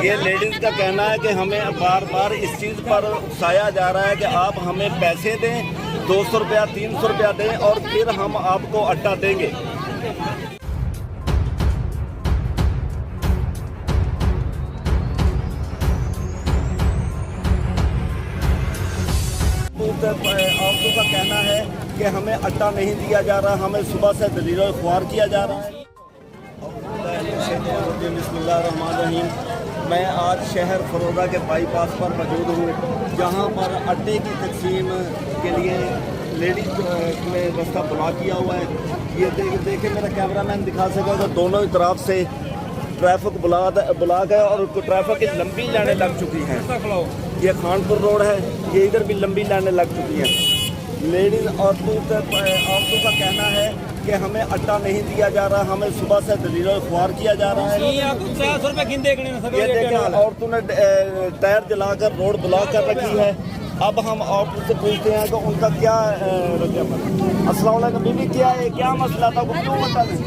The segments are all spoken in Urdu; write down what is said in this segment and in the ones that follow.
یہ لیڈیز کا کہنا ہے کہ ہمیں بار بار اس چیز پر اکسایا جا رہا ہے کہ آپ ہمیں پیسے دیں، 200 روپیہ 300 روپیہ دیں اور پھر ہم آپ کو آٹا دیں گے۔ عورتوں کا کہنا ہے کہ ہمیں آٹا نہیں دیا جا رہا، ہمیں صبح سے دلیل و خوار کیا جا رہا ہے۔ بسم اللہ الرحمن الرحیم۔ میں آج شہر فروزہ کے بائی پاس پر موجود ہوں، جہاں پر آٹے کی تقسیم کے لیے لیڈیز نے رستہ بلاک کیا ہوا ہے۔ یہ دیکھیں میرا کیمرہ مین دکھا سکے تو دونوں طرف سے ٹریفک بلاک ہے اور ٹریفک کی لمبی لائنیں لگ چکی ہیں۔ یہ خانپور روڈ ہے، یہ ادھر بھی لمبی لائنیں لگ چکی ہیں۔ لیڈیز عورتوں کا کہنا ہے کہ ہمیں آٹا نہیں دیا جا رہا، ہمیں صبح سے دلیل و خوار کیا جا رہا ہے۔ یہ دیکھیں عورتوں نے ٹائر جلا کر روڈ بلاک کر رکھی ہے۔ اب ہم عورتوں سے پوچھتے ہیں کہ ان کا کیا السلام علیکم بیوی، کیا مسئلہ تھا؟ کیوں بتا دیں؟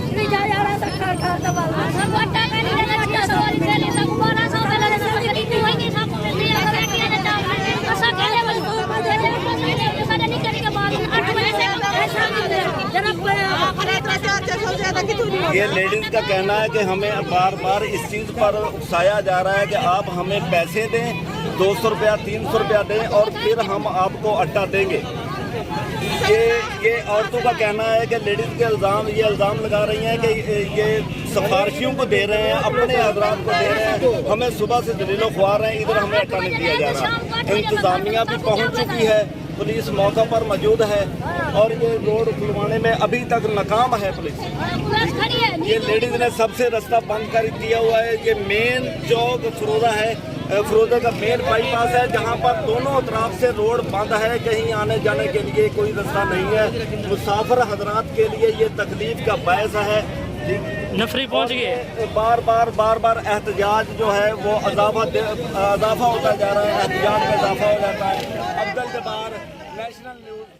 یہ لیڈیز کا کہنا ہے کہ ہمیں بار بار اس چیز پر اکسایا جا رہا ہے کہ آپ ہمیں پیسے دیں، 200 روپیہ 300 روپیہ دیں اور پھر ہم آپ کو آٹا دیں گے۔ یہ عورتوں کا کہنا ہے کہ لیڈیز کے یہ الزام لگا رہی ہیں کہ یہ سفارشیوں کو دے رہے ہیں، اپنے حضرات کو دے رہے ہیں، ہمیں صبح سے دلیل و خوار ہیں، ادھر ہمیں آٹا نہیں دیا جا رہا۔ انتظامیہ بھی پہنچ چکی ہے، پولیس موقع پر موجود ہے اور یہ روڈ کھلوانے میں ابھی تک ناکام ہے پولیس۔ یہ لیڈیز نے سب سے رستہ بند کر دیا ہوا ہے۔ یہ مین چوک فروزہ ہے، فروزہ کا مین بائی پاس ہے، جہاں پر دونوں طرف سے روڈ بند ہے، کہیں آنے جانے کے لیے کوئی رستہ نہیں ہے۔ مسافر حضرات کے لیے یہ تکلیف کا باعث ہے۔ نفری پہنچ گئے، بار بار احتجاج جو ہے وہ اضافہ ہوتا جا رہا ہے، احتجاج میں اضافہ ہو جاتا ہے۔ عبدل جبار، نیشنل نیوز۔